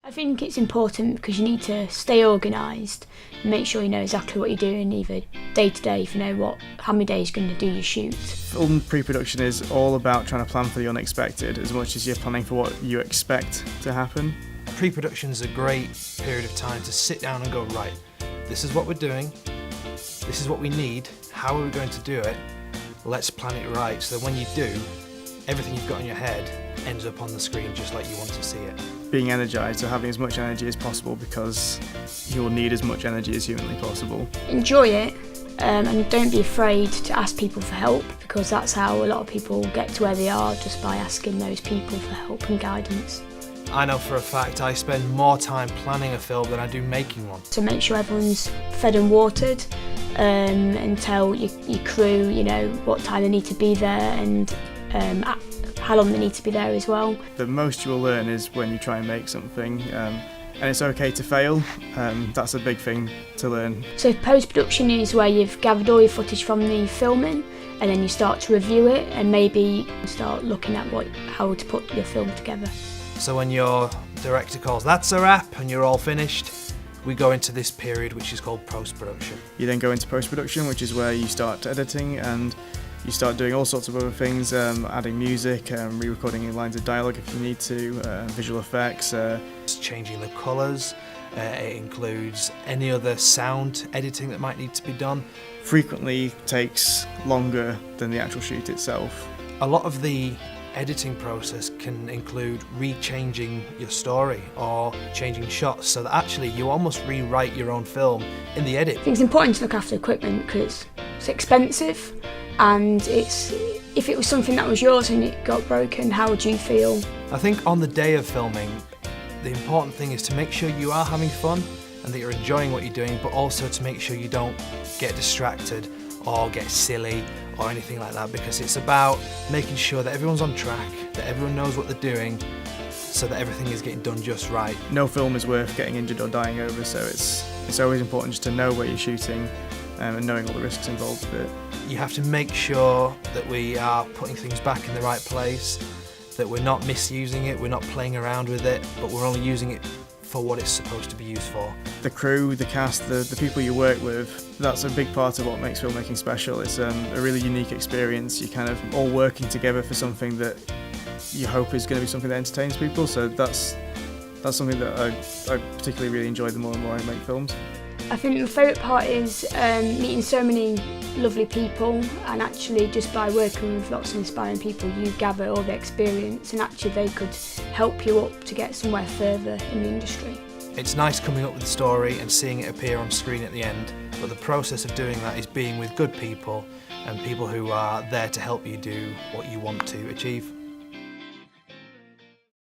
I think it's important because you need to stay organised and make sure you know exactly what you're doing, either day to day, if you know how many days you're going to do your shoot. Film pre-production is all about trying to plan for the unexpected as much as you're planning for what you expect to happen. Pre-production is a great period of time to sit down and go, right, this is what we're doing, this is what we need, how are we going to do it, let's plan it right so that when you do, everything you've got in your head ends up on the screen just like you want to see it. Being energised, so having as much energy as possible because you'll need as much energy as humanly possible. Enjoy it and don't be afraid to ask people for help, because that's how a lot of people get to where they are, just by asking those people for help and guidance. I know for a fact I spend more time planning a film than I do making one. So make sure everyone's fed and watered, and tell your crew, you know, what time they need to be there and how long they need to be there as well. The most you will learn is when you try and make something, and it's okay to fail. That's a big thing to learn. So post-production is where you've gathered all your footage from the filming, and then you start to review it and maybe start looking at how to put your film together. So when your director calls, that's a wrap, and you're all finished, we go into this period which is called post-production. You then go into post-production, which is where you start editing and you start doing all sorts of other things, adding music, re-recording lines of dialogue if you need to, visual effects. It's changing the colours, it includes any other sound editing that might need to be done. Frequently takes longer than the actual shoot itself. A lot of the editing process can include re-changing your story or changing shots, so that actually you almost rewrite your own film in the edit. I think it's important to look after equipment because it's expensive, and if it was something that was yours and it got broken, how would you feel? I think on the day of filming, the important thing is to make sure you are having fun and that you're enjoying what you're doing, but also to make sure you don't get distracted or get silly or anything like that, because it's about making sure that everyone's on track, that everyone knows what they're doing, so that everything is getting done just right. No film is worth getting injured or dying over, so it's always important just to know where you're shooting and knowing all the risks involved with it. You have to make sure that we are putting things back in the right place, that we're not misusing it, we're not playing around with it, but we're only using it for what it's supposed to be used for. The crew, the cast, the people you work with, that's a big part of what makes filmmaking special. It's a really unique experience. You're kind of all working together for something that you hope is going to be something that entertains people, so that's something that I particularly really enjoy the more and more I make films. I think my favourite part is meeting so many lovely people, and actually just by working with lots of inspiring people you gather all the experience, and actually they could help you up to get somewhere further in the industry. It's nice coming up with a story and seeing it appear on screen at the end, but the process of doing that is being with good people and people who are there to help you do what you want to achieve.